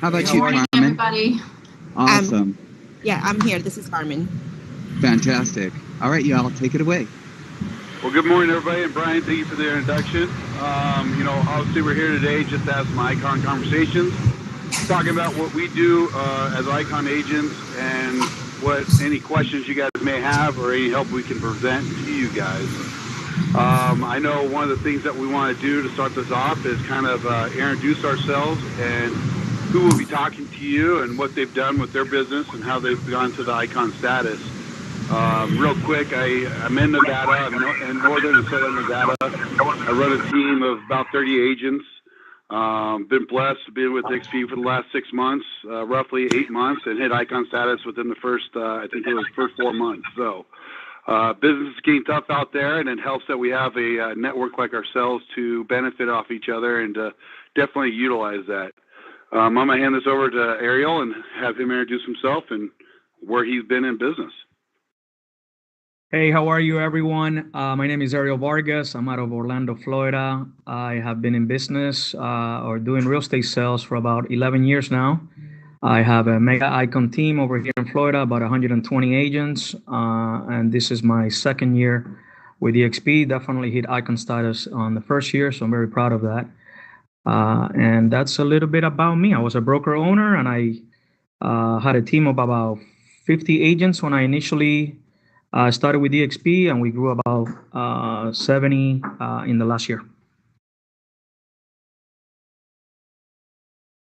How about Good you, morning, Carmen? everybody. Awesome. Yeah, I'm here. This is Carmen. Fantastic. All right, y'all, take it away. Well, good morning, everybody, and Brian, thank you for the introduction. Obviously we're here today just to have some ICON conversations, talking about what we do as ICON agents and what any questions you guys may have or any help we can present to you guys. I know one of the things that we want to do to start this off is kind of introduce ourselves and who will be talking to you and what they've done with their business and how they've gone to the ICON status. Real quick, I'm in Nevada, in northern and southern Nevada. I run a team of about 30 agents. Been blessed to be with XP for the last 6 months, roughly 8 months, and hit ICON status within the first, I think it was first 4 months. So business is getting tough out there, and it helps that we have a network like ourselves to benefit off each other and to definitely utilize that. I'm going to hand this over to Ariel and have him introduce himself and where he's been in business. Hey, how are you, everyone? My name is Ariel Vargas. I'm out of Orlando, Florida. I have been in business or doing real estate sales for about 11 years now. I have a mega ICON team over here in Florida, about 120 agents, and this is my second year with EXP. Definitely hit ICON status on the first year, so I'm very proud of that. And that's a little bit about me. I was a broker owner, and I had a team of about 50 agents when I initially started with EXP, and we grew about 70 in the last year.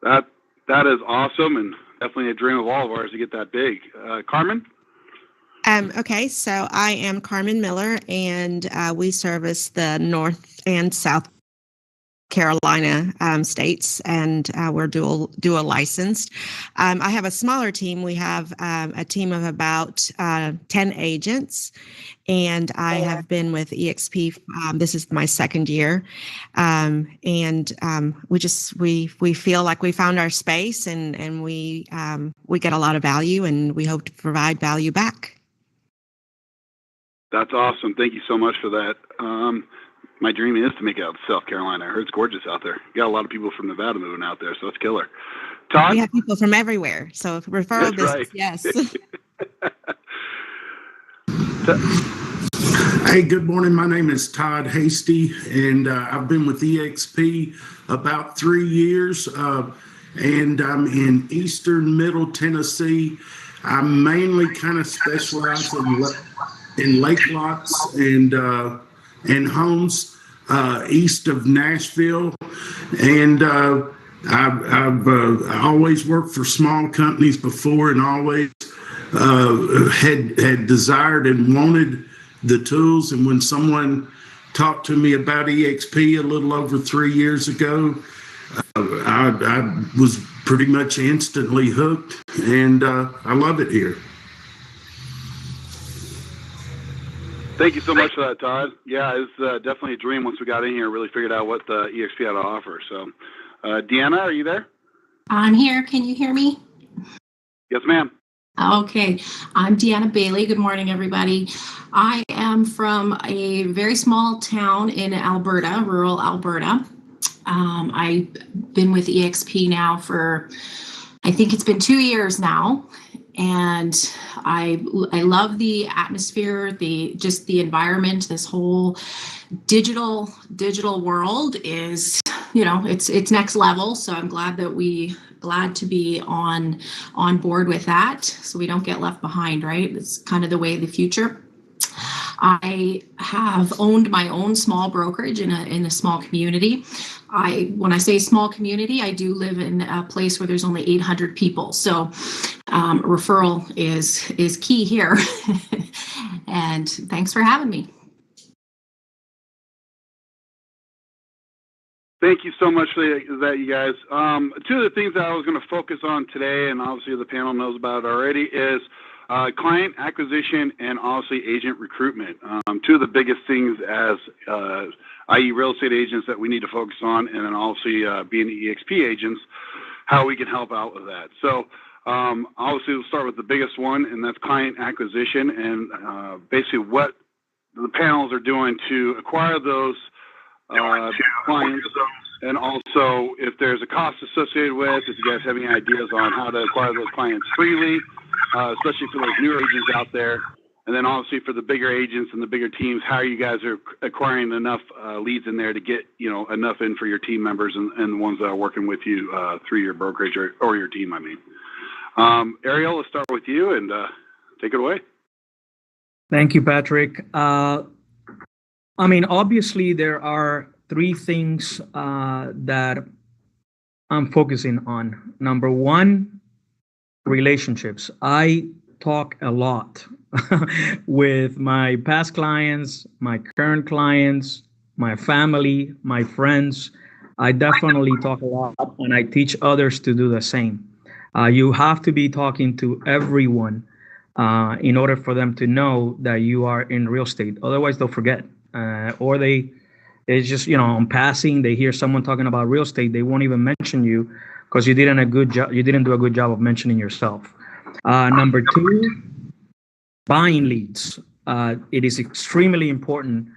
That is awesome, and definitely a dream of all of ours to get that big. Carmen? Okay, so I am Carmen Miller, and we service the North and South Carolina states, and we're dual licensed. I have a smaller team. We have a team of about 10 agents, and I have been with EXP. This is my second year, and we feel like we found our space, and we get a lot of value, and we hope to provide value back. That's awesome. Thank you so much for that. My dream is to make it out to South Carolina. I heard it's gorgeous out there. You got a lot of people from Nevada moving out there, so it's killer. Todd? We have people from everywhere, so referral business, right. Yes. Hey, good morning. My name is Todd Hasty, and I've been with EXP about 3 years, and I'm in eastern middle Tennessee. I mainly kind of specialize in lake lots and homes east of Nashville, and I've always worked for small companies before, and always had desired and wanted the tools. And when someone talked to me about EXP a little over 3 years ago, I was pretty much instantly hooked, and I love it here. Thank you so much for that, Todd. Yeah, it's definitely a dream once we got in here and really figured out what the EXP had to offer. So, Deanna, are you there? I'm here. Can you hear me? Yes, ma'am. Okay. I'm Deanna Bailey. Good morning, everybody. I am from a very small town in Alberta, rural Alberta. I've been with EXP now for, I think it's been 2 years now. And I love the atmosphere, the environment. This whole digital world is, it's next level. So I'm glad to be on board with that, so we don't get left behind. Right, it's kind of the way of the future. I have owned my own small brokerage in a small community. When I say small community, I do live in a place where there's only 800 people. So referral is key here. And thanks for having me. Thank you so much for that, you guys. Two of the things that I was going to focus on today, and obviously the panel knows about it already, is client acquisition and obviously agent recruitment. Two of the biggest things as i.e. real estate agents that we need to focus on, and then obviously being EXP agents, how we can help out with that. So obviously we'll start with the biggest one, and that's client acquisition, and basically what the panels are doing to acquire those clients and also if there's a cost associated with, if you guys have any ideas on how to acquire those clients freely, especially for those newer agents out there. And then obviously for the bigger agents and the bigger teams, how you guys are acquiring enough leads in there to get, enough in for your team members and the ones that are working with you through your brokerage or your team, I mean. Ariel, let's start with you and take it away. Thank you, Patrick. Obviously there are three things that I'm focusing on. Number one, relationships. I talk a lot with my past clients, my current clients, my family, my friends. I definitely talk a lot, and I teach others to do the same. You have to be talking to everyone in order for them to know that you are in real estate. Otherwise, they'll forget, or it's just, on passing, they hear someone talking about real estate, they won't even mention you because you didn't do a good job of mentioning yourself. Number two, buying leads. It is extremely important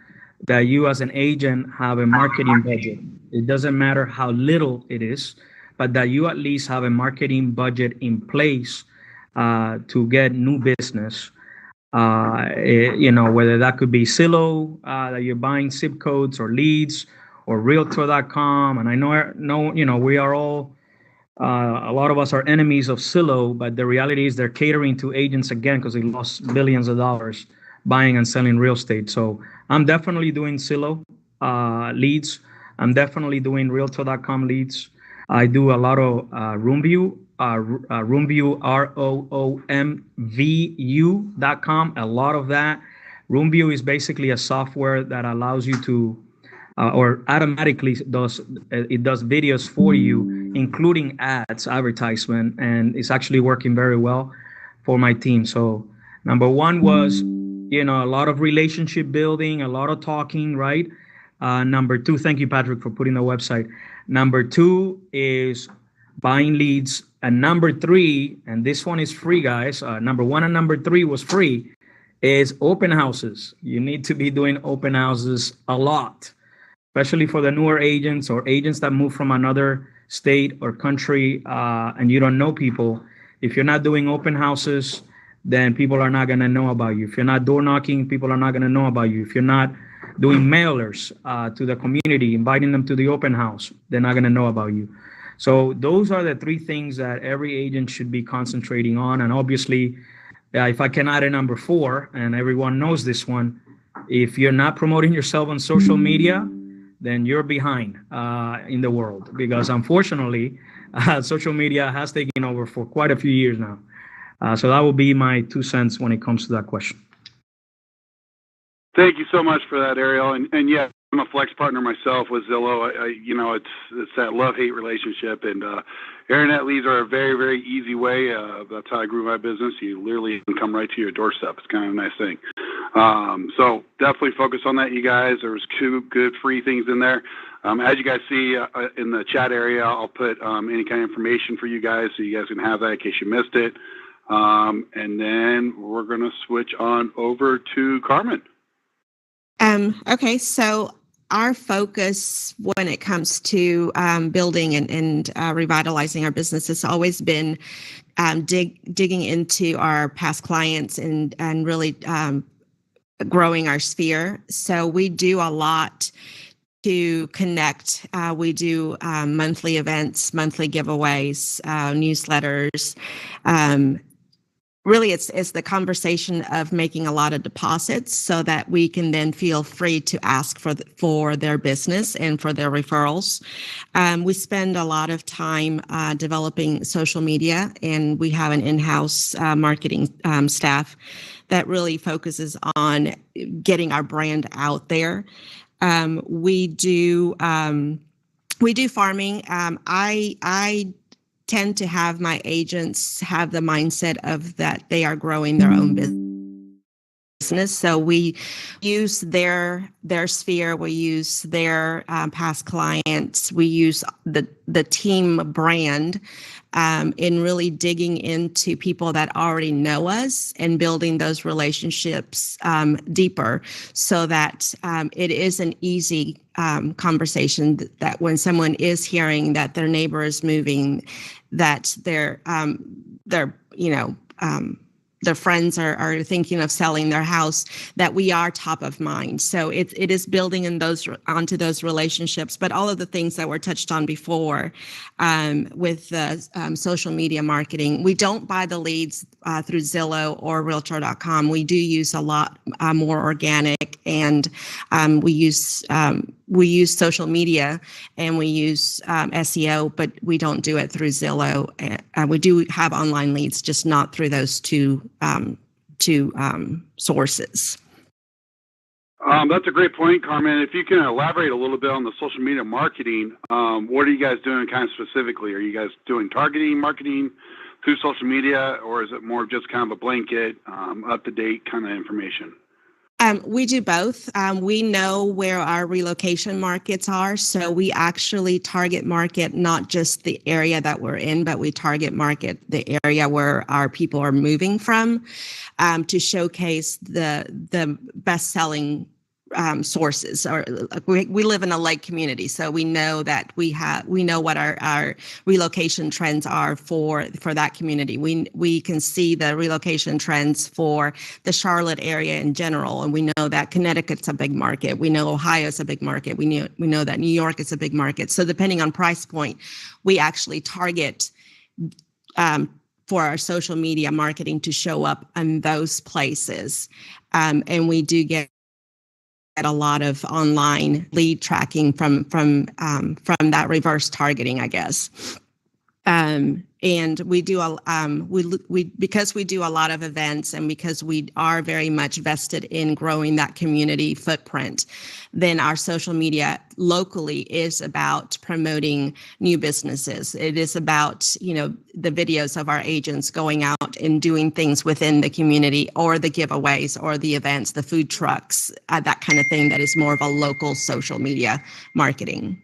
that you as an agent have a marketing budget. It doesn't matter how little it is, but that you at least have a marketing budget in place to get new business. Whether that could be Zillow, that you're buying zip codes or leads, or Realtor.com. And I know, we are all, a lot of us are enemies of Zillow, but the reality is they're catering to agents again because they lost billions of dollars buying and selling real estate. So I'm definitely doing Zillow leads. I'm definitely doing Realtor.com leads. I do a lot of RoomView, RoomView.com, a lot of that. RoomView is basically a software that allows you to, or automatically does videos for you, including ads, advertisement, and it's actually working very well for my team. So number one was, a lot of relationship building, a lot of talking, right? Number two, thank you, Patrick, for putting the website. Number two is buying leads. And number three, and this one is free, guys. Number one and number three was free, is open houses. You need to be doing open houses a lot, especially for the newer agents or agents that move from another state or country and you don't know people. If you're not doing open houses, then people are not going to know about you. If you're not door knocking, people are not going to know about you. If you're not doing mailers to the community, inviting them to the open house, they're not going to know about you. So those are the three things that every agent should be concentrating on. And obviously, if I can add a number four, and everyone knows this one, if you're not promoting yourself on social media, then you're behind in the world, because unfortunately, social media has taken over for quite a few years now. So that will be my 2 cents when it comes to that question. Thank you so much for that, Ariel. And yeah, I'm a flex partner myself with Zillow. It's that love-hate relationship, and internet leads are a very, very easy way. That's how I grew my business. You literally can come right to your doorstep. It's kind of a nice thing. So definitely focus on that, you guys. There was two good free things in there. As you guys see in the chat area, I'll put any kind of information for you guys so you guys can have that in case you missed it. And then we're going to switch on over to Carmen. Okay, so our focus when it comes to building and revitalizing our business has always been digging into our past clients and really growing our sphere. So we do a lot to connect. We do monthly events, monthly giveaways, newsletters. Really, it's the conversation of making a lot of deposits so that we can then feel free to ask for their business and for their referrals. We spend a lot of time developing social media, and we have an in-house marketing staff that really focuses on getting our brand out there. We do farming. I tend to have my agents have the mindset of that they are growing their own business. So we use their sphere, we use their past clients, we use the team brand in really digging into people that already know us and building those relationships deeper, so that it is an easy conversation, that when someone is hearing that their neighbor is moving, that their friends are thinking of selling their house, that we are top of mind. So it is building onto those relationships, but all of the things that were touched on before with the social media marketing. We don't buy the leads through Zillow or Realtor.com. We do use a lot more organic, and we use social media, and we use SEO, but we don't do it through Zillow. We do have online leads, just not through those two sources. That's a great point, Carmen. If you can elaborate a little bit on the social media marketing, what are you guys doing kind of specifically? Are you guys doing targeting marketing through social media, or is it more just kind of a blanket, up-to-date kind of information? We do both. We know where our relocation markets are, so we actually target market not just the area that we're in, but we target market the area where our people are moving from, to showcase the best-selling sources. Or we live in a lake community, so we know that we know what our relocation trends are for that community. We can see the relocation trends for the Charlotte area in general, and we know that Connecticut's a big market. We know Ohio's a big market. We know that New York is a big market. So depending on price point, we actually target for our social media marketing to show up in those places, and we do get a lot of online lead tracking from that reverse targeting, I guess. And we do because we do a lot of events, and because we are very much vested in growing that community footprint, then our social media locally is about promoting new businesses. It is about, the videos of our agents going out and doing things within the community, or the giveaways, or the events, the food trucks, that kind of thing. That is more of a local social media marketing.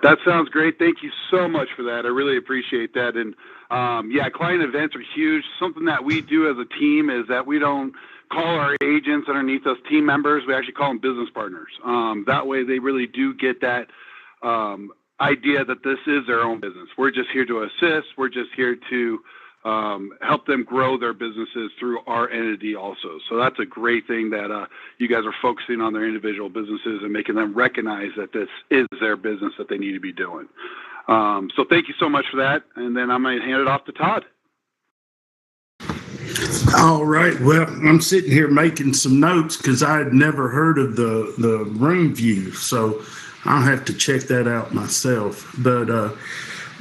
That sounds great. Thank you so much for that. I really appreciate that. And client events are huge. Something that we do as a team is that we don't call our agents underneath us team members. We actually call them business partners. That way they really do get that idea that this is their own business. We're just here to assist. We're just here to help them grow their businesses through our entity also. So that's a great thing that you guys are focusing on their individual businesses and making them recognize that this is their business that they need to be doing. So thank you so much for that. And then I'm going to hand it off to Todd. All right. Well, I'm sitting here making some notes because I had never heard of the room view. So I'll have to check that out myself. But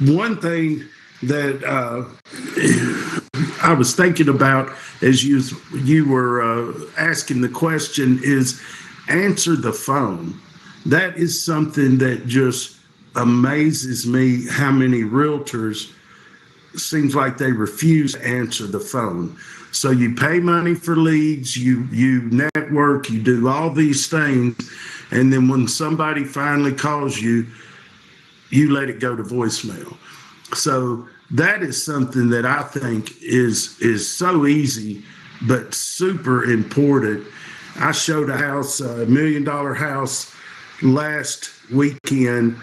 one thing that I was thinking about as you were asking the question is answer the phone. That is something that just amazes me, how many realtors seems like they refuse to answer the phone. So you pay money for leads, you network, you do all these things, and then when somebody finally calls you, you let it go to voicemail. So that is something that I think is so easy, but super important. I showed a house, $1 million house last weekend,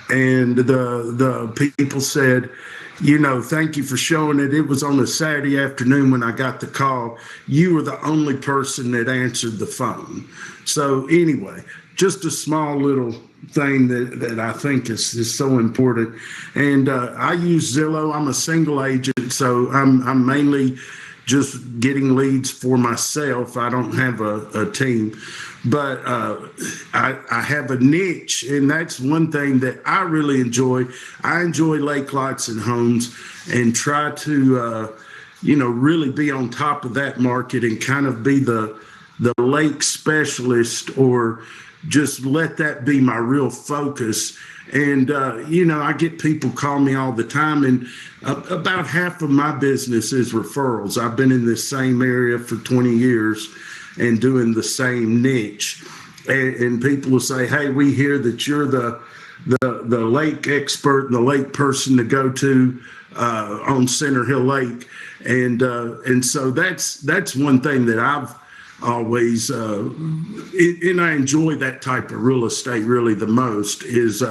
and the people said, thank you for showing it. It was on a Saturday afternoon when I got the call. You were the only person that answered the phone. So anyway, just a small little thing that I think is so important. And I use Zillow. I'm a single agent, so I'm mainly just getting leads for myself. I don't have a team, but I have a niche, and that's one thing that I really enjoy. I enjoy lake lots and homes, and try to really be on top of that market and kind of be the lake specialist, or just let that be my real focus. And, I get people call me all the time, and about half of my business is referrals. I've been in this same area for 20 years and doing the same niche. And people will say, hey, we hear that you're the lake expert and the lake person to go to on Center Hill Lake. And so that's one thing that I've always, and I enjoy that type of real estate really the most, is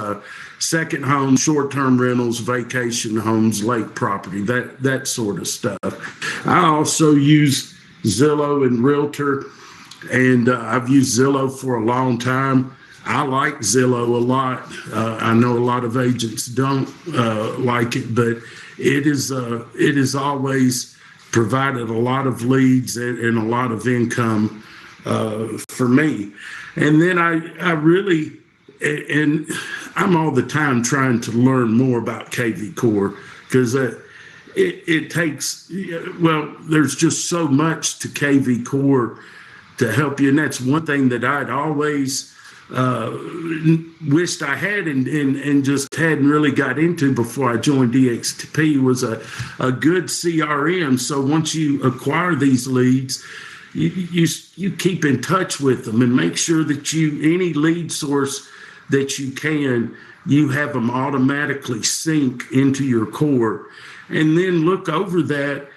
second homes, short-term rentals, vacation homes, lake property, that sort of stuff. I also use Zillow and Realtor, and I've used Zillow for a long time. I like Zillow a lot. I know a lot of agents don't like it, but it is always provided a lot of leads and a lot of income for me. And then I really, and I'm all the time trying to learn more about KV Core, because it takes, well, there's just so much to KV Core to help you. And that's one thing that I'd always wished I had and just hadn't really got into before I joined DXP, was a good CRM. So once you acquire these leads, you keep in touch with them and make sure that any lead source that you have them automatically sync into your core, and then look over that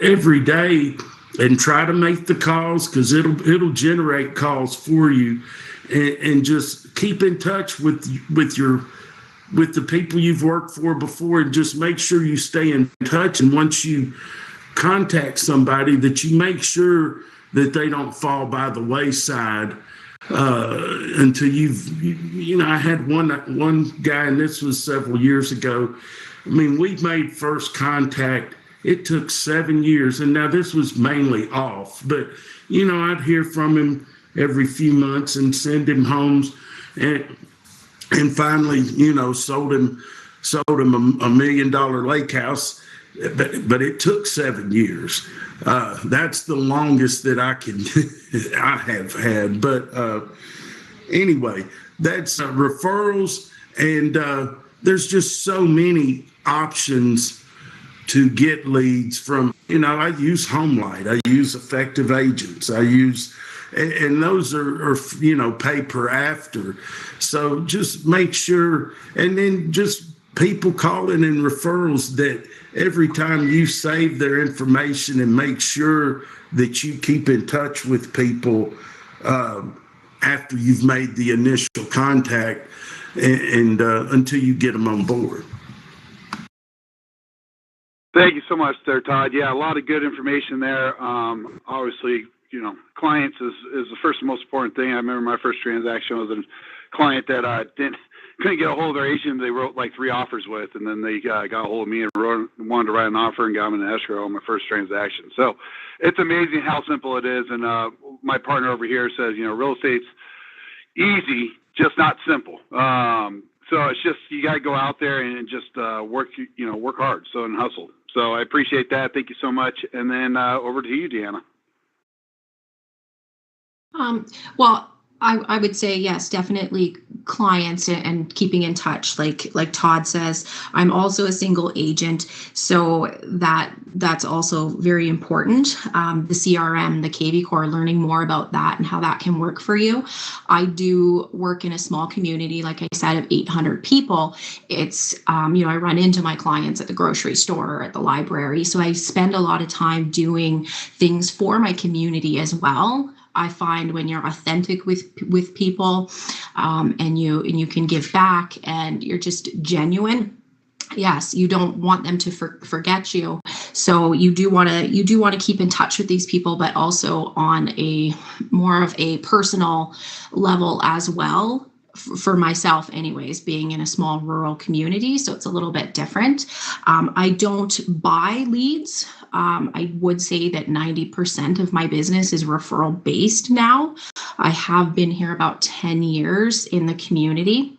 every day and try to make the calls, because it'll generate calls for you. And just keep in touch with the people you've worked for before, and just make sure you stay in touch. And once you contact somebody, that you make sure that they don't fall by the wayside until I had one guy, and this was several years ago. I mean, we made first contact. It took 7 years, and now this was mainly off, but I'd hear from him every few months and send him homes, and finally, sold him $1 million lake house, but it took 7 years. That's the longest that I have had. But anyway, that's referrals, and there's just so many options to get leads from. I use HomeLight, I use Effective Agents, and those are pay per after. So just make sure, and then just people calling in referrals, that every time you save their information and make sure that you keep in touch with people after you've made the initial contact, and until you get them on board. Thank you so much there, Todd. Yeah, a lot of good information there. Obviously, clients is the first and most important thing. I remember my first transaction was a client that couldn't get a hold of their agent. They wrote like 3 offers with, and then they got a hold of me and wanted to write an offer, and got them in escrow on my first transaction. So it's amazing how simple it is. And my partner over here says, real estate's easy, just not simple. So it's just, you got to go out there and just work hard, and hustle. So I appreciate that. Thank you so much. And then over to you, Deanna. Well, I would say yes, definitely clients and keeping in touch. Like Todd says, I'm also a single agent, so that's also very important. The CRM, the KV Core, learning more about that and how that can work for you. I do work in a small community, like I said, of 800 people. It's I run into my clients at the grocery store or at the library, so I spend a lot of time doing things for my community as well. I find when you're authentic with people, and you can give back, and you're just genuine. Yes, you don't want them to forget you, so you do want to keep in touch with these people, but also on a more of a personal level as well. For myself anyways, being in a small rural community, so it's a little bit different. I don't buy leads. I would say that 90% of my business is referral based now. I have been here about 10 years in the community.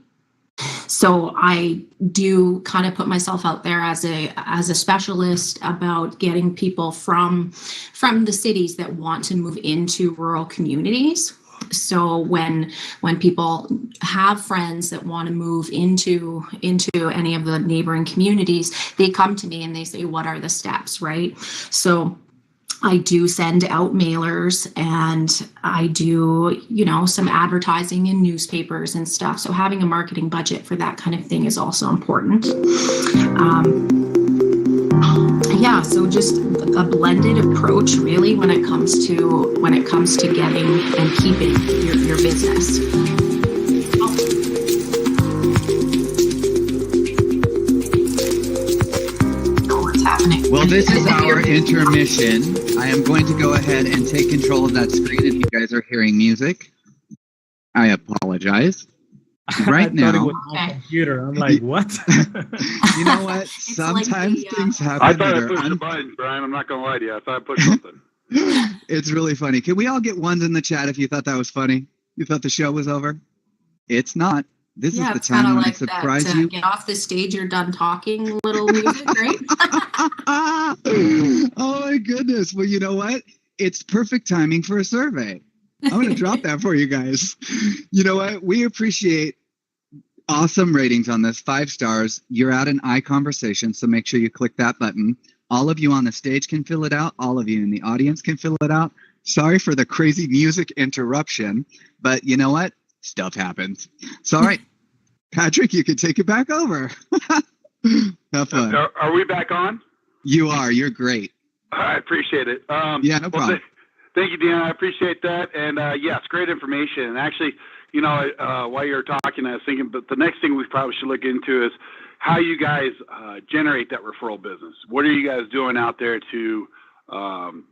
So I do kind of put myself out there as a specialist about getting people from the cities that want to move into rural communities. So when people have friends that want to move into any of the neighboring communities, they come to me and they say, what are the steps, right? So I do send out mailers, and I do, some advertising in newspapers and stuff. So having a marketing budget for that kind of thing is also important. Yeah, so just a blended approach really when it comes to getting and keeping your business. What's happening? Well, this is our intermission. I am going to go ahead and take control of that screen if you guys are hearing music. I apologize. Right now, it was my computer. I'm like, what? You know what? Sometimes things happen. I thought I pushed a button, Brian. I'm not going to lie to you. I thought I pushed something. It's really funny. Can we all get ones in the chat if you thought that was funny? You thought the show was over? It's not. This is the time when I surprise you. Get off the stage, you're done talking, little music, right? Oh my goodness. Well, you know what? It's perfect timing for a survey. I'm going to drop that for you guys. You know what? We appreciate awesome ratings on this. 5 stars. You're at an ICONversations, so make sure you click that button. All of you on the stage can fill it out. All of you in the audience can fill it out. Sorry for the crazy music interruption, but you know what? Stuff happens. So, all right, Patrick, you can take it back over. Have fun. Are we back on? You are. You're great. I appreciate it. Yeah, no problem. Thank you, Deanna. I appreciate that. And yes, great information. And actually, while you were talking, I was thinking, but the next thing we probably should look into is how you guys generate that referral business. What are you guys doing out there to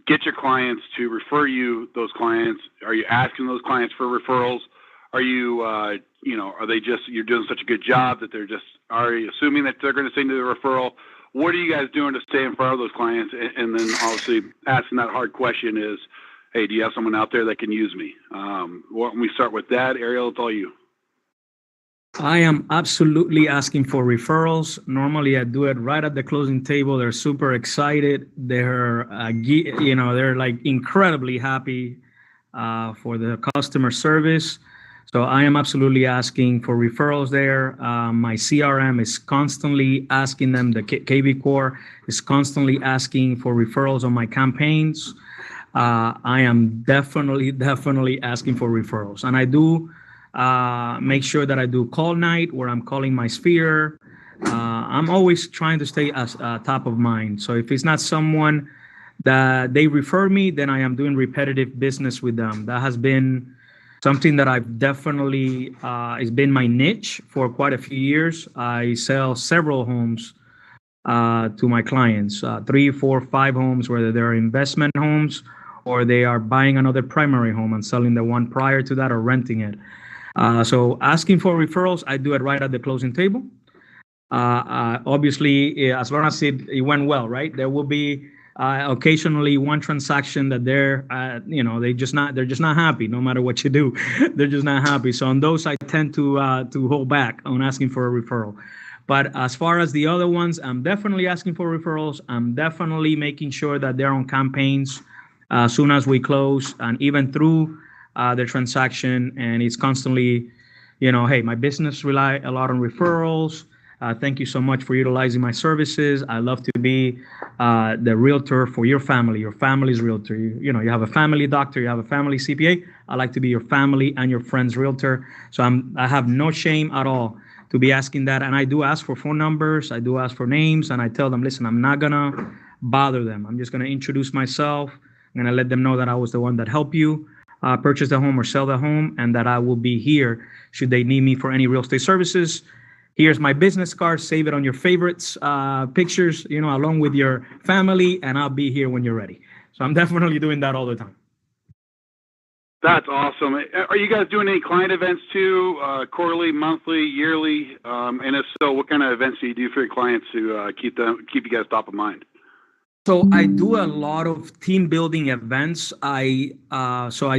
get your clients to refer you those clients? Are you asking those clients for referrals? Are you, are they just, you're doing such a good job that are you assuming that they're going to send you the referral? What are you guys doing to stay in front of those clients? And then obviously asking that hard question is, hey, do you have someone out there that can use me? Why don't we start with that? Ariel, it's all you. I am absolutely asking for referrals. Normally I do it right at the closing table. They're super excited. They're, they're like incredibly happy for the customer service. So I am absolutely asking for referrals there. My CRM is constantly asking them, the KV Core is constantly asking for referrals on my campaigns. I am definitely asking for referrals. And I do make sure that I do call night where I'm calling my sphere. I'm always trying to stay as top of mind. So if it's not someone that they refer me, then I am doing repetitive business with them. That has been something that I've definitely, it's been my niche for quite a few years. I sell several homes to my clients, 3, 4, 5 homes, whether they're investment homes or they are buying another primary home and selling the one prior to that or renting it. So asking for referrals, I do it right at the closing table. Obviously, as long as it went well, right? There will be occasionally one transaction that they're just not happy. No matter what you do, they're just not happy. So on those, I tend to hold back on asking for a referral. But as far as the other ones, I'm definitely asking for referrals. I'm definitely making sure that they're on campaigns as soon as we close, and even through the transaction. And it's constantly, hey, my business rely a lot on referrals. Thank you so much for utilizing my services. I love to be the realtor for your family, your family's realtor. You have a family doctor, you have a family CPA. I like to be your family and your friend's realtor. So I have no shame at all to be asking that. And I do ask for phone numbers. I do ask for names. And I tell them, listen, I'm not going to bother them. I'm just going to introduce myself. I'm going to let them know that I was the one that helped you purchase the home or sell the home, and that I will be here should they need me for any real estate services. Here's my business card. Save it on your favorites, pictures, along with your family, and I'll be here when you're ready. So I'm definitely doing that all the time. That's awesome. Are you guys doing any client events too, quarterly, monthly, yearly? And if so, what kind of events do you do for your clients to keep you guys top of mind? So I do a lot of team building events. I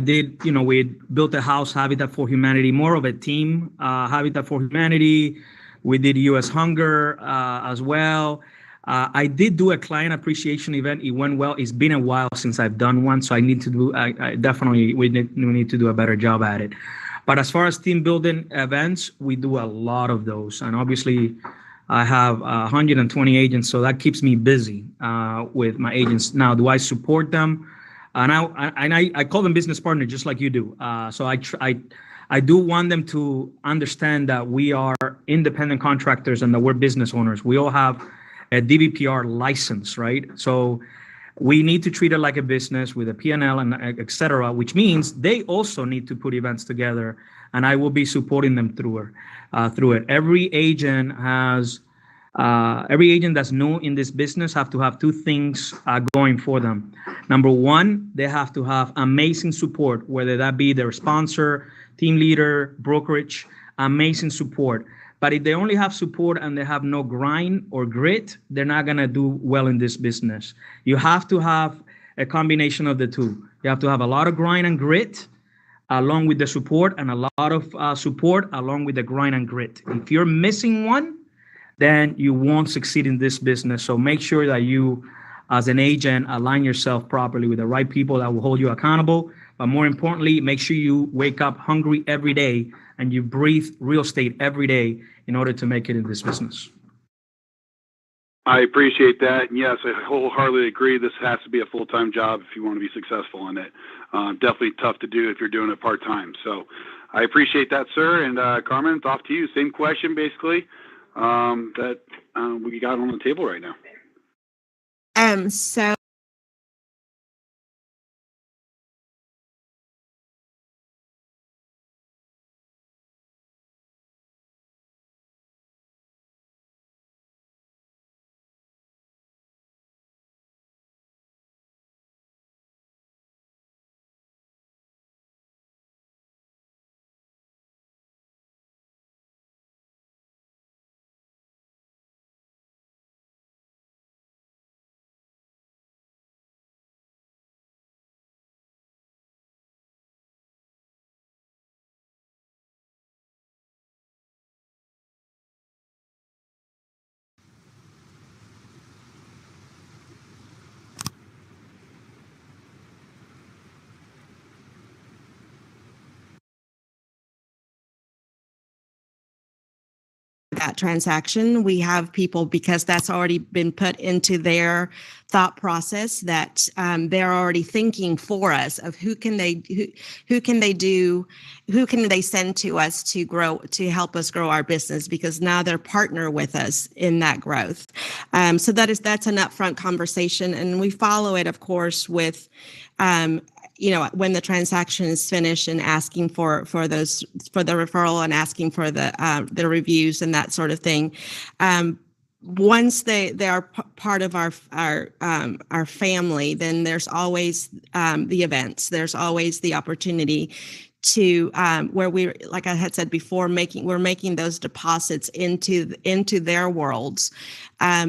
did, we built a house, Habitat for Humanity, more of a team, Habitat for Humanity. We did U.S. Hunger as well. I did do a client appreciation event. It went well. It's been a while since I've done one, so I need to do. I definitely we need to do a better job at it. But as far as team building events, we do a lot of those, and obviously, I have 120 agents, so that keeps me busy with my agents. Now, do I support them? And I call them business partners, just like you do. So I do want them to understand that we are independent contractors and that we're business owners. We all have a DBPR license, right? So we need to treat it like a business with a P&L and et cetera, which means they also need to put events together, and I will be supporting them through it. Every agent that's new in this business have to have two things going for them. Number one, they have to have amazing support, whether that be their sponsor, team leader, brokerage, amazing support. But if they only have support and they have no grind or grit, they're not going to do well in this business. You have to have a combination of the two. You have to have a lot of grind and grit along with the support, and a lot of support along with the grind and grit. If you're missing one, then you won't succeed in this business. So make sure that you, as an agent, align yourself properly with the right people that will hold you accountable. But more importantly, make sure you wake up hungry every day and you breathe real estate every day in order to make it in this business. I appreciate that. And yes, I wholeheartedly agree. This has to be a full-time job if you want to be successful in it. Definitely tough to do if you're doing it part-time. So I appreciate that, sir. And Carmen, it's off to you. Same question, basically, that we got on the table right now. So that transaction, we have people, because that's already been put into their thought process, that they're already thinking for us of who can they send to us to help us grow our business, because now they're partner with us in that growth. So that's an upfront conversation, and we follow it, of course, with when the transaction is finished, and asking for the referral, and asking for the reviews and that sort of thing. Once they are part of our family, then there's always the events. There's always the opportunity to where we, like I had said before, we're making those deposits into their worlds,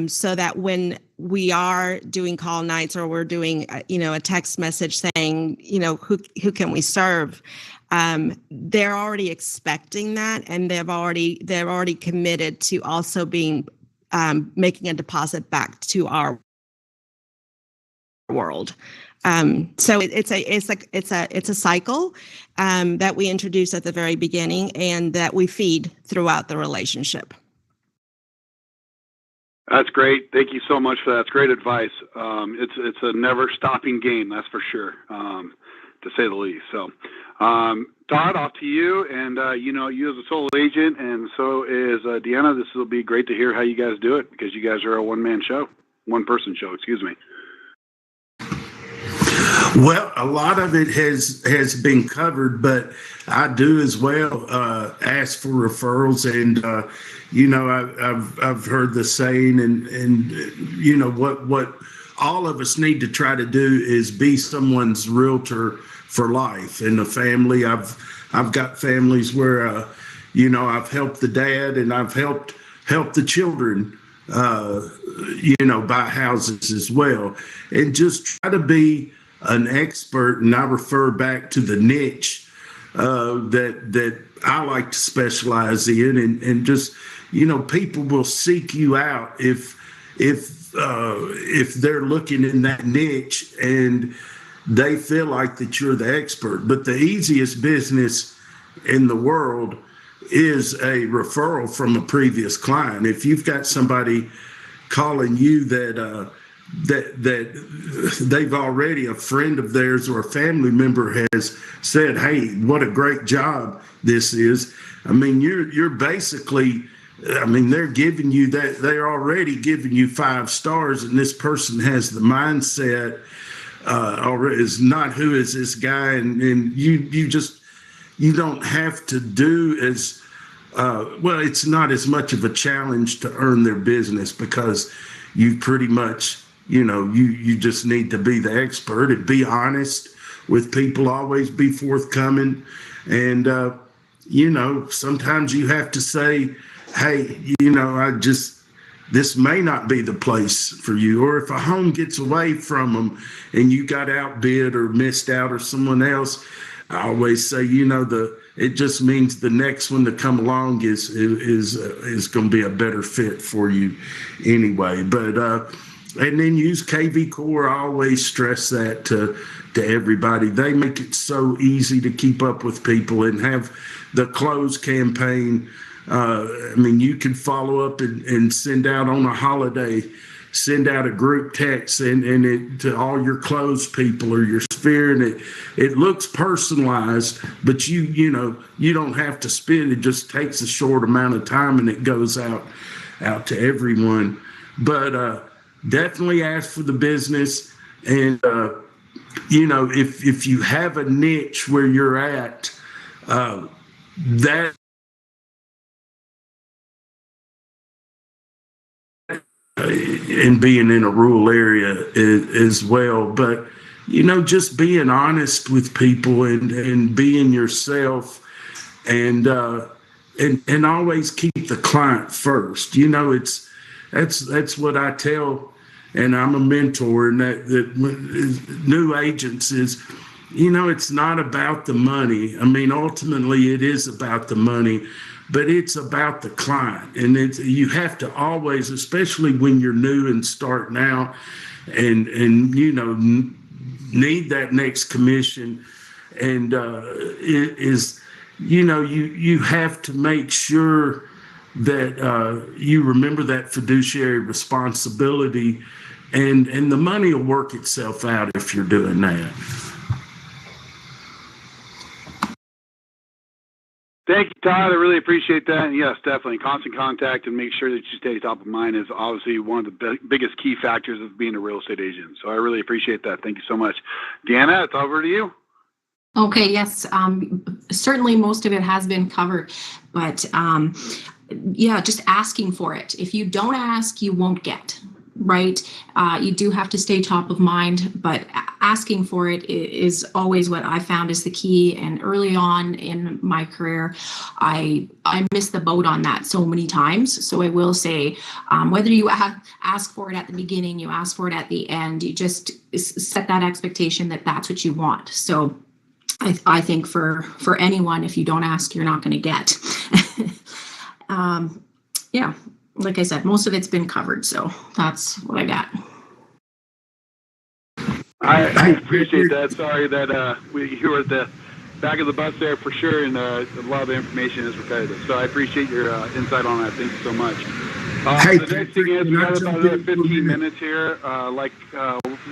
so that when we are doing call nights, or we're doing a text message saying who can we serve, they're already expecting that, and they're already committed to also being making a deposit back to our world. So it's a cycle that we introduce at the very beginning, and that we feed throughout the relationship. That's great. Thank you so much for that. It's great advice. It's a never stopping game, that's for sure, to say the least. So, Todd, off to you. And you as a sole agent, and so is Deanna. This will be great to hear how you guys do it, because you guys are a one-person show. Excuse me. Well, a lot of it has been covered, but I do as well ask for referrals, and I've heard the saying, and what all of us need to try to do is be someone's realtor for life. In the family, I've got families where I've helped the dad, and I've helped the children buy houses as well, and just try to be an expert. And I refer back to the niche that I like to specialize in, and just people will seek you out if if they're looking in that niche and they feel like that you're the expert. But the easiest business in the world is a referral from a previous client. If you've got somebody calling you that they've already, a friend of theirs or a family member has said, hey, what a great job this is. I mean, you're basically, I mean, they're giving you that, they're already giving you 5 stars, and this person has the mindset, or is not, who is this guy? And you don't have to do as, well, it's not as much of a challenge to earn their business, because you pretty much, you just need to be the expert and be honest with people, always be forthcoming. And, sometimes you have to say, hey, this may not be the place for you. Or if a home gets away from them and you got outbid or missed out or someone else, I always say, it just means the next one to come along is going to be a better fit for you anyway. But and then use KV Core. I always stress that to everybody. They make it so easy to keep up with people and have the close campaign. I mean, you can follow up and send out on a holiday, send out a group text and it to all your close people or your sphere, and it looks personalized, but you don't have to spend. It just takes a short amount of time and it goes out to everyone. But definitely ask for the business, and if you have a niche where you're at, that and being in a rural area as well. But just being honest with people and being yourself, and always keep the client first. That's what I tell, and I'm a mentor, and that new agents is, it's not about the money. I mean, ultimately it is about the money, but it's about the client. And you have to always, especially when you're new and starting out and need that next commission. And it is, you have to make sure that you remember that fiduciary responsibility, and the money will work itself out if you're doing that. Thank you, Todd. I really appreciate that. And yes, definitely constant contact and make sure that you stay top of mind is obviously one of the biggest key factors of being a real estate agent. So I really appreciate that. Thank you so much. Deanna, it's over to you. Okay, yes, certainly most of it has been covered, but just asking for it. If you don't ask, you won't get, right? You do have to stay top of mind, but asking for it is always what I found is the key. And early on in my career, I missed the boat on that so many times. So I will say, whether you ask for it at the beginning, you ask for it at the end, you just set that expectation that that's what you want. So I think for anyone, if you don't ask, you're not going to get. Like I said, most of it's been covered, so that's what I got. I appreciate that. Sorry that you were at the back of the bus there for sure, and a lot of the information is repetitive. So I appreciate your insight on that. Thank you so much. The next thing is we got about another 15 minutes here.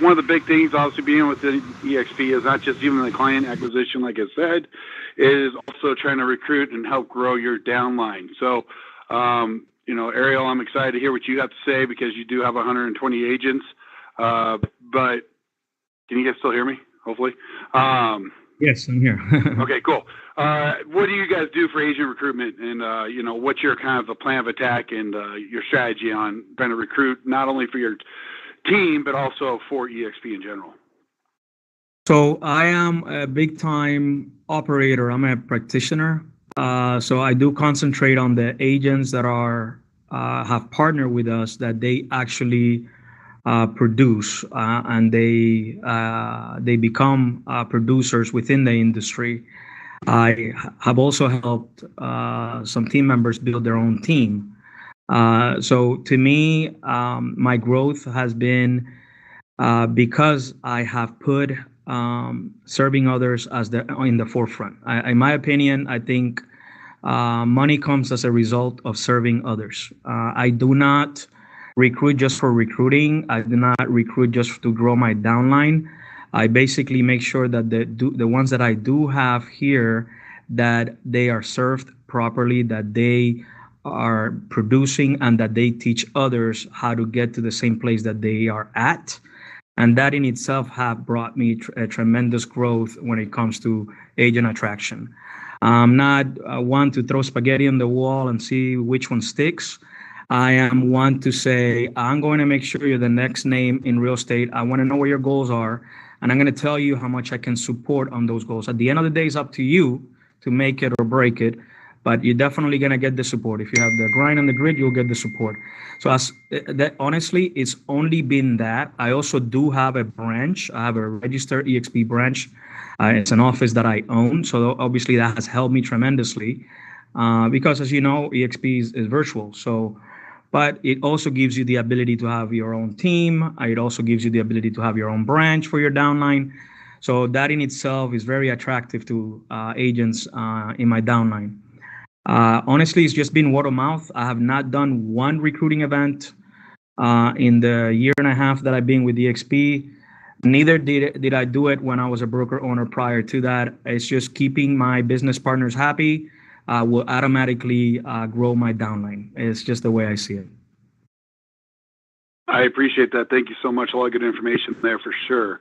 One of the big things, obviously, being with the EXP is not just even the client acquisition, like I said, it is also trying to recruit and help grow your downline. So, Ariel, I'm excited to hear what you have to say because you do have 120 agents. But can you guys still hear me? Hopefully. Yes, I'm here. Okay, cool. What do you guys do for agent recruitment, and what's your kind of the plan of attack and your strategy on trying to recruit not only for your team but also for EXP in general? So I am a big time operator. I'm a practitioner. So I do concentrate on the agents that have partnered with us, that they actually produce and they become producers within the industry. I have also helped some team members build their own team. So to me, my growth has been because I have put serving others as in the forefront. In my opinion, I think money comes as a result of serving others. I do not recruit just for recruiting. I do not recruit just to grow my downline. I basically make sure that the ones that I do have here, that they are served properly, that they are producing, and that they teach others how to get to the same place that they are at. And that in itself have brought me a tremendous growth when it comes to agent attraction. I'm not one to throw spaghetti on the wall and see which one sticks. I am one to say, I'm going to make sure you're the next name in real estate. I want to know what your goals are, and I'm going to tell you how much I can support on those goals. At the end of the day, it's up to you to make it or break it, but you're definitely going to get the support. If you have the grind and the grit, you'll get the support. So that honestly, it's only been that. I also do have a branch. I have a registered EXP branch. It's an office that I own. So obviously that has helped me tremendously because, as you know, EXP is virtual. So, but it also gives you the ability to have your own team. It also gives you the ability to have your own branch for your downline. So that in itself is very attractive to agents in my downline. Honestly, it's just been word of mouth. I have not done one recruiting event in the year and a half that I've been with EXP. Neither did I do it when I was a broker owner prior to that. It's just keeping my business partners happy will automatically grow my downline. It's just the way I see it. I appreciate that. Thank you so much. A lot of good information there for sure.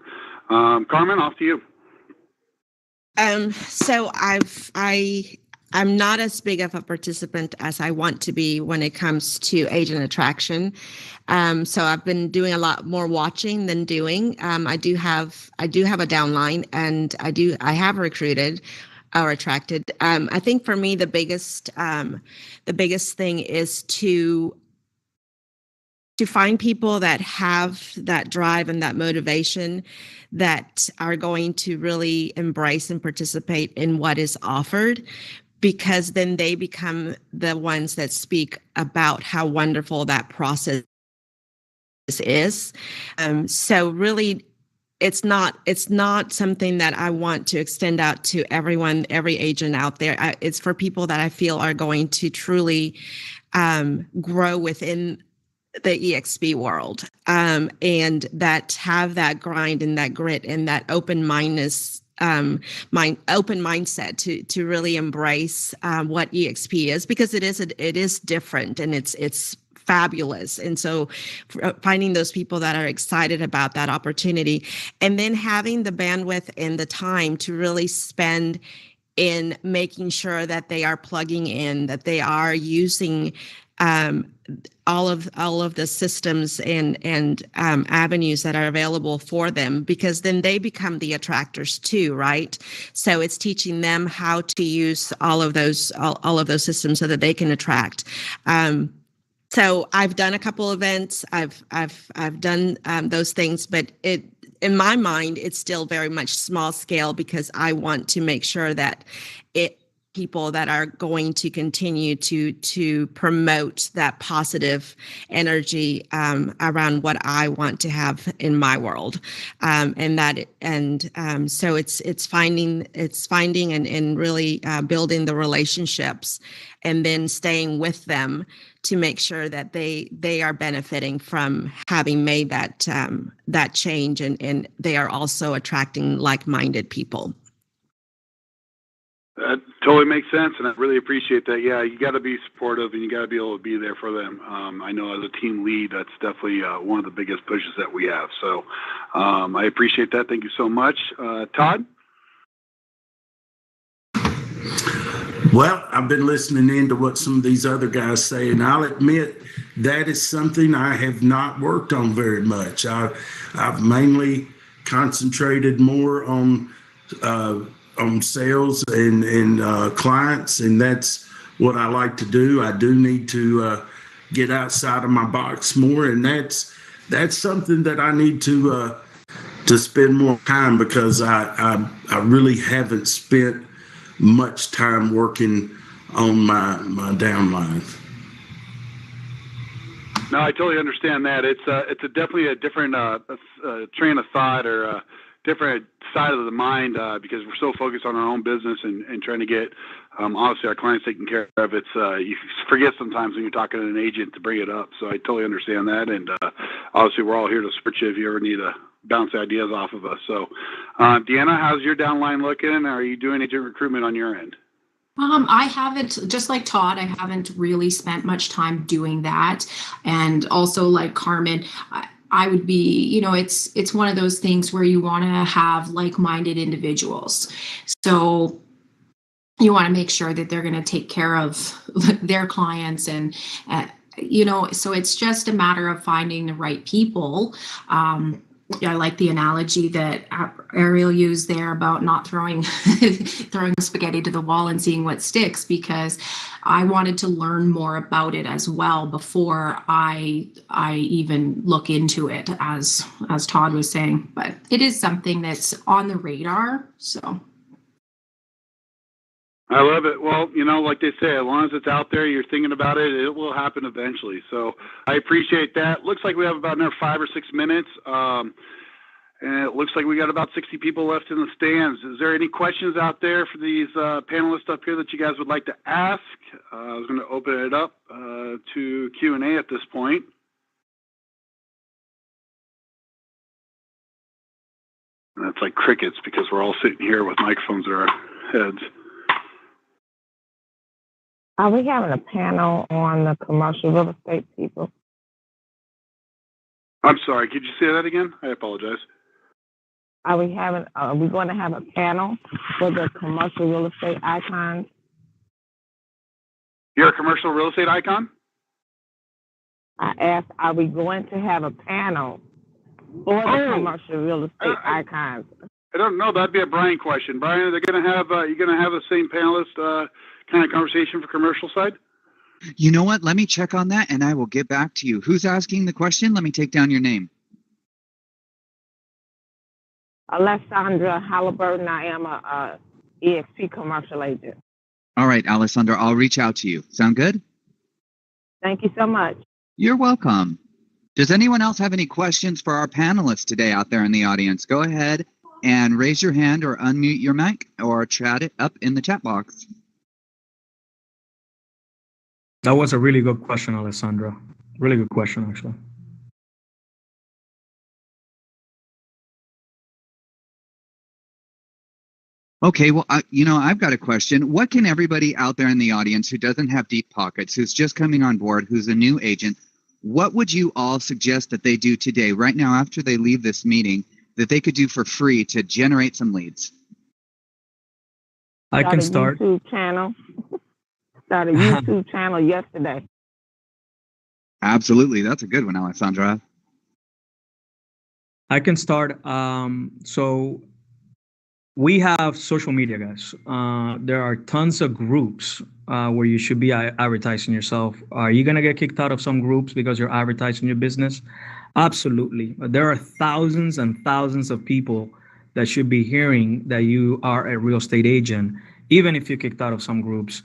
Carmen, off to you. So I'm not as big of a participant as I want to be when it comes to agent attraction. So I've been doing a lot more watching than doing. I do have a downline, and I have recruited or attracted. I think for me the biggest thing is to find people that have that drive and that motivation, that are going to really embrace and participate in what is offered, because then they become the ones that speak about how wonderful that process is. So really, it's not something that I want to extend out to everyone, every agent out there. It's for people that I feel are going to truly grow within the EXP world, and that have that grind and that grit and that open mindset to really embrace what EXP is, because it is different and it's fabulous. And so finding those people that are excited about that opportunity, and then having the bandwidth and the time to really spend in making sure that they are plugging in, that they are using all of the systems and avenues that are available for them, because then they become the attractors too, right? So it's teaching them how to use all of those systems so that they can attract. So I've done a couple events. I've done those things, but in my mind, it's still very much small scale, because I want to make sure that people that are going to continue to promote that positive energy around what I want to have in my world, so it's finding and really building the relationships, and then staying with them to make sure that they are benefiting from having made that change, and they are also attracting like-minded people. That totally makes sense, and I really appreciate that. Yeah, you got to be supportive, and you got to be able to be there for them. I know as a team lead, that's definitely one of the biggest pushes that we have. So I appreciate that. Thank you so much. Todd? Well, I've been listening in to what some of these other guys say, and I'll admit that is something I have not worked on very much. I've mainly concentrated more on sales and clients, and that's what I like to do. I do need to get outside of my box more, and that's something that I need to spend more time, because I really haven't spent much time working on my downline. No, I totally understand that. It's definitely a different train of thought or a different side of the mind because we're so focused on our own business and trying to get obviously our clients taken care of. It's you forget sometimes when you're talking to an agent to bring it up. So I totally understand that, and obviously we're all here to support you if you ever need to bounce ideas off of us. So, Deanna, how's your downline looking? Are you doing agent recruitment on your end? I haven't, just like Todd, I haven't really spent much time doing that. And also like Carmen, I would be, you know, it's one of those things where you want to have like-minded individuals. So you want to make sure that they're going to take care of their clients and, you know, so it's just a matter of finding the right people. I like the analogy that Ariel used there about not throwing spaghetti to the wall and seeing what sticks, because I wanted to learn more about it as well before I even look into it, as Todd was saying. But it is something that's on the radar. So I love it. Well, you know, like they say, as long as it's out there, you're thinking about it, it will happen eventually. So I appreciate that. Looks like we have about another 5 or 6 minutes. And it looks like we got about 60 people left in the stands. Is there any questions out there for these panelists up here that you guys would like to ask? I was going to open it up to Q&A at this point. And that's like crickets because we're all sitting here with microphones in our heads. Are we having a panel on the commercial real estate people? I'm sorry, could you say that again? I apologize. Are we going to have a panel for the commercial real estate icons? You're a commercial real estate icon? I asked, are we going to have a panel for the commercial real estate icons? I don't know. That'd be a Brian question. Brian, are they going to have? You're going to have the same panelist kind of conversation for commercial side? You know what? Let me check on that, and I will get back to you. Who's asking the question? Let me take down your name. Alessandra Halliburton. I am a EXP commercial agent. All right, Alessandra, I'll reach out to you. Sound good? Thank you so much. You're welcome. Does anyone else have any questions for our panelists today out there in the audience? Go ahead and raise your hand or unmute your mic or chat it up in the chat box. That was a really good question, Alessandra. Really good question, actually. Okay, well, I've got a question. What can everybody out there in the audience who doesn't have deep pockets, who's just coming on board, who's a new agent, what would you all suggest that they do today, right now, after they leave this meeting, that they could do for free to generate some leads? I can start. YouTube channel. Started a YouTube channel yesterday. Absolutely. That's a good one, Alessandra. I can start. So we have social media, guys. There are tons of groups where you should be advertising yourself. Are you going to get kicked out of some groups because you're advertising your business? Absolutely. There are thousands and thousands of people that should be hearing that you are a real estate agent, even if you're kicked out of some groups.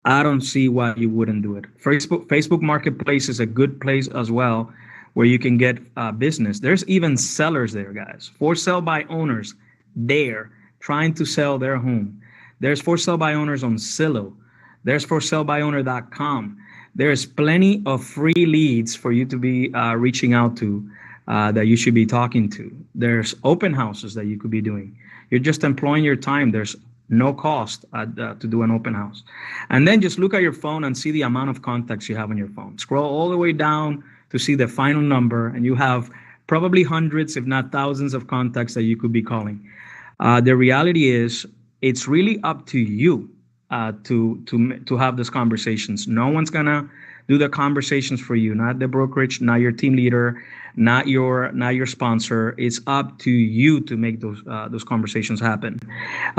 I don't see why you wouldn't do it. Facebook Marketplace is a good place as well, where you can get business. There's even sellers there, guys. For sale by owners there trying to sell their home. There's for sale by owners on Zillow. There's for sale by owner.com. There's plenty of free leads for you to be reaching out to that you should be talking to. There's open houses that you could be doing. You're just employing your time. There's no cost to do an open house. And then just look at your phone and see the amount of contacts you have on your phone. Scroll all the way down to see the final number, and you have probably hundreds, if not thousands, of contacts that you could be calling. The reality is, it's really up to you to have those conversations. No one's gonna do the conversations for you, not the brokerage, not your team leader, not your sponsor. It's up to you to make those conversations happen.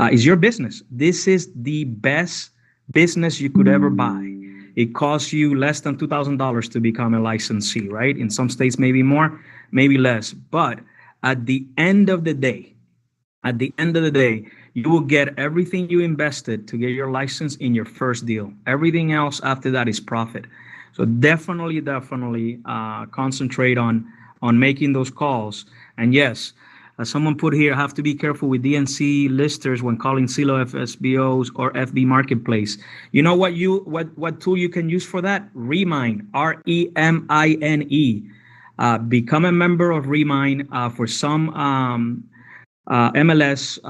It's your business. This is the best business you could ever buy. It costs you less than $2,000 to become a licensee, right? In some states, maybe more, maybe less. But at the end of the day, you will get everything you invested to get your license in your first deal. Everything else after that is profit. So definitely concentrate on making those calls. And yes, as someone put here, have to be careful with DNC listers when calling Silo FSBOs or FB Marketplace. You know what tool you can use for that? Remine, REMINE. Become a member of Remine. For some MLS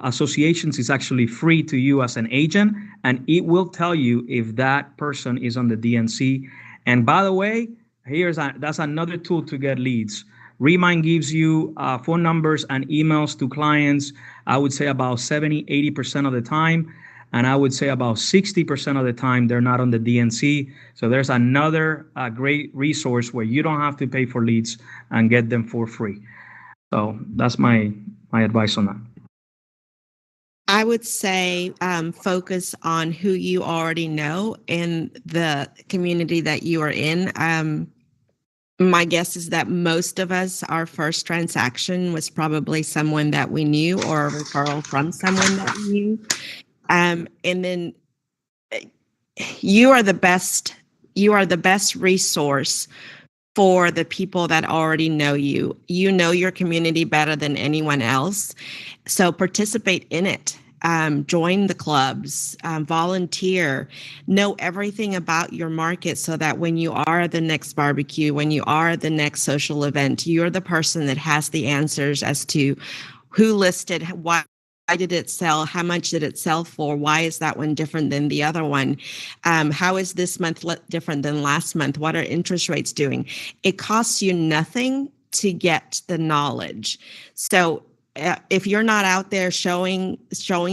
associations, is actually free to you as an agent, and it will tell you if that person is on the DNC. And by the way, that's another tool to get leads. Remind gives you phone numbers and emails to clients, I would say about 70-80% of the time. And I would say about 60% of the time, they're not on the DNC. So there's another great resource where you don't have to pay for leads and get them for free. So that's my advice on that. I would say focus on who you already know in the community that you are in. My guess is that most of us, our first transaction was probably someone that we knew or a referral from someone that we knew. And then you are the best resource for the people that already know you. You know your community better than anyone else. So participate in it. Join the clubs, volunteer, know everything about your market so that when you are the next barbecue, when you are the next social event, you're the person that has the answers as to who listed, why did it sell, how much did it sell for, why is that one different than the other one, how is this month different than last month, what are interest rates doing? It costs you nothing to get the knowledge. So if you're not out there showing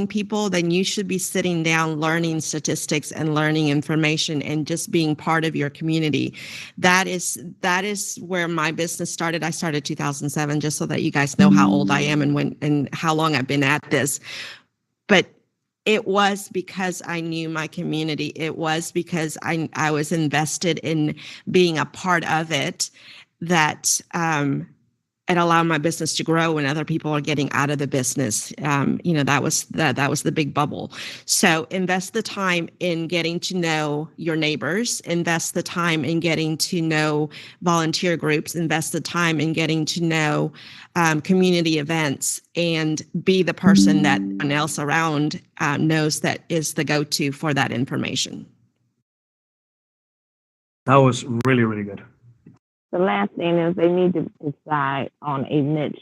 people, then you should be sitting down learning statistics and learning information and just being part of your community. That is where my business started. I started 2007, just so that you guys know how old I am and how long I've been at this. But it was because I knew my community. It was because I was invested in being a part of it that it allowed my business to grow when other people are getting out of the business. That was the big bubble. So invest the time in getting to know your neighbors, invest the time in getting to know volunteer groups, invest the time in getting to know community events, and be the person that everyone else around knows that is the go-to for that information. That was really, really good. The last thing is they need to decide on a niche.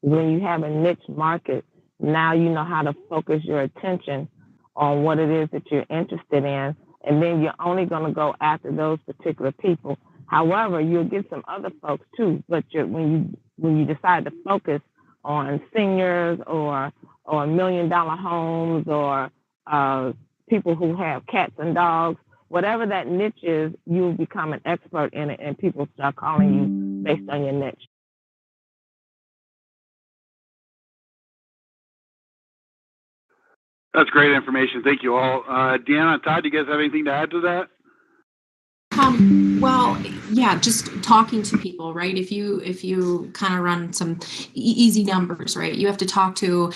When you have a niche market, now you know how to focus your attention on what it is that you're interested in, and then you're only going to go after those particular people. However, you'll get some other folks too, but when you decide to focus on seniors or $1 million homes or people who have cats and dogs, whatever that niche is, you'll become an expert in it, and people start calling you based on your niche. That's great information. Thank you all. Deanna, Todd, do you guys have anything to add to that? Well, yeah, just talking to people, right? If you kind of run some easy numbers, right? You have to talk to you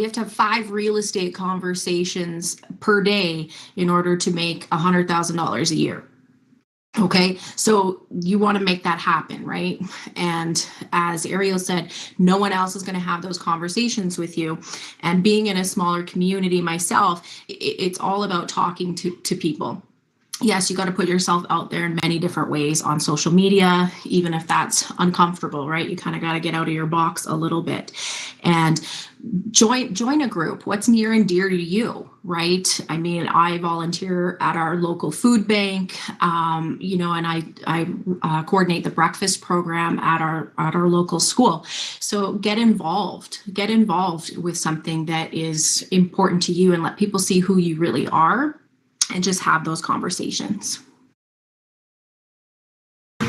have to have 5 real estate conversations per day in order to make $100,000 a year. Okay, so you want to make that happen, right? And as Ariel said, no one else is going to have those conversations with you. And being in a smaller community myself, it's all about talking to people. Yes, you got to put yourself out there in many different ways on social media, even if that's uncomfortable, right? You kind of got to get out of your box a little bit and join a group. What's near and dear to you, right? I mean, I volunteer at our local food bank, and I coordinate the breakfast program at our local school. So get involved with something that is important to you and let people see who you really are. And just have those conversations. Yeah,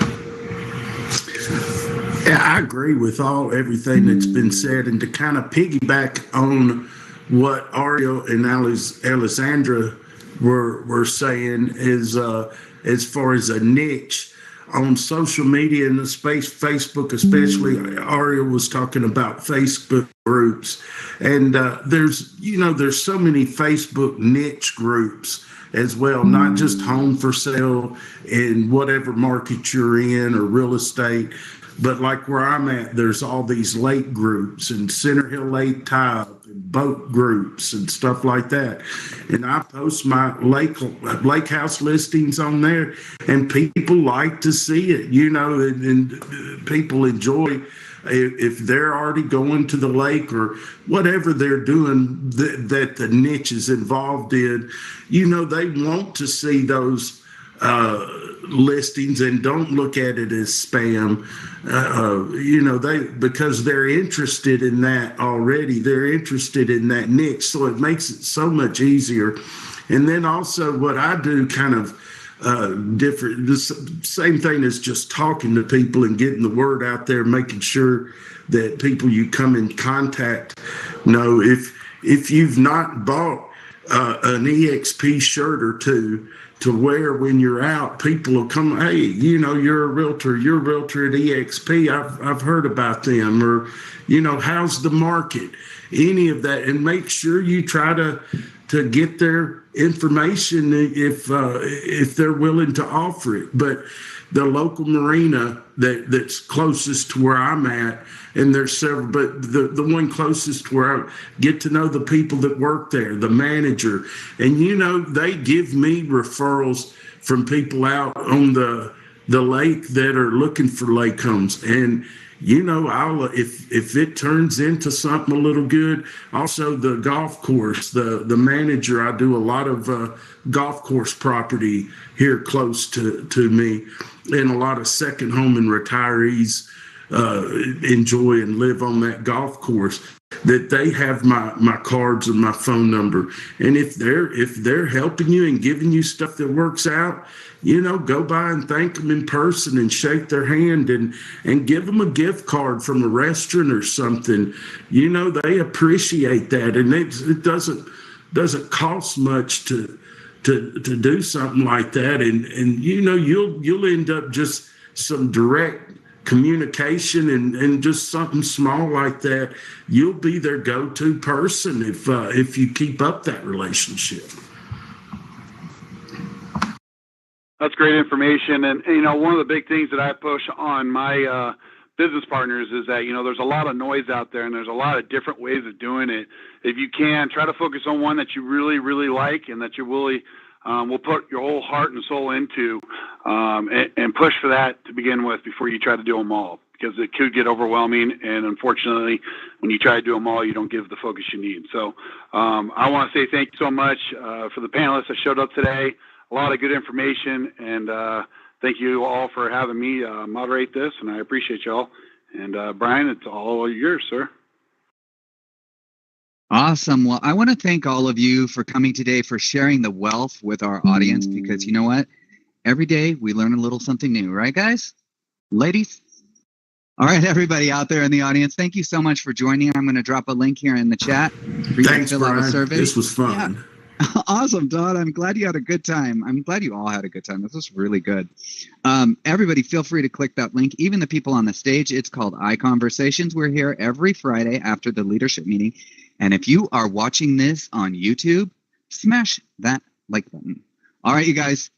I agree with everything that's been said. And to kind of piggyback on what Ariel and Alessandra were saying is as far as a niche on social media in the space, Facebook especially, Ariel was talking about Facebook groups. And there's so many Facebook niche groups as well, not just home for sale in whatever market you're in or real estate, but like where I'm at, there's all these lake groups and Center Hill Lake Tie-Up and boat groups and stuff like that. And I post my lake house listings on there, and people like to see it, and people enjoy if they're already going to the lake or whatever they're doing that the niche is involved in. They want to see those listings and don't look at it as spam. Because they're interested in that already. They're interested in that niche, so it makes it so much easier. And then also what I do kind of different, the same thing as just talking to people and getting the word out there, making sure that people you come in contact know. If you've not bought an EXP shirt or two to wear when you're out, people will come, hey, you're a realtor at EXP. I've heard about them, or, how's the market? Any of that, and make sure you try to get their information if they're willing to offer it. But the local marina that's closest to where I'm at, and there's several, but the one closest to where I get to know the people that work there, the manager, and they give me referrals from people out on the lake that are looking for lake homes. And I'll if it turns into something a little good. Also, the golf course, the manager, I do a lot of golf course property here close to me, and a lot of second home and retirees enjoy and live on that golf course, that they have my cards and my phone number. And if they're helping you and giving you stuff that works out, go by and thank them in person and shake their hand and give them a gift card from a restaurant or something. They appreciate that, and it doesn't cost much to do something like that. And you'll end up just some direct communication and just something small like that. You'll be their go-to person if you keep up that relationship. That's great information. And one of the big things that I push on my business partners is that, there's a lot of noise out there, and there's a lot of different ways of doing it. If you can, try to focus on one that you really, really like and that you really will put your whole heart and soul into, and push for that to begin with before you try to do them all, because it could get overwhelming. And unfortunately, when you try to do them all, you don't give the focus you need. So I want to say thank you so much for the panelists that showed up today. A lot of good information, and thank you all for having me moderate this, and I appreciate y'all. And Brian, it's all yours, sir. Awesome. Well, I want to thank all of you for coming today, for sharing the wealth with our audience, because you know what? Every day we learn a little something new, right, guys? Ladies? All right, everybody out there in the audience, thank you so much for joining. I'm going to drop a link here in the chat for you to fill out a survey. This was fun. Yeah. Awesome, Todd. I'm glad you had a good time. I'm glad you all had a good time. This was really good. Everybody, feel free to click that link. Even the people on the stage, it's called ICONversations. We're here every Friday after the leadership meeting. And if you are watching this on YouTube, smash that like button. All right, you guys,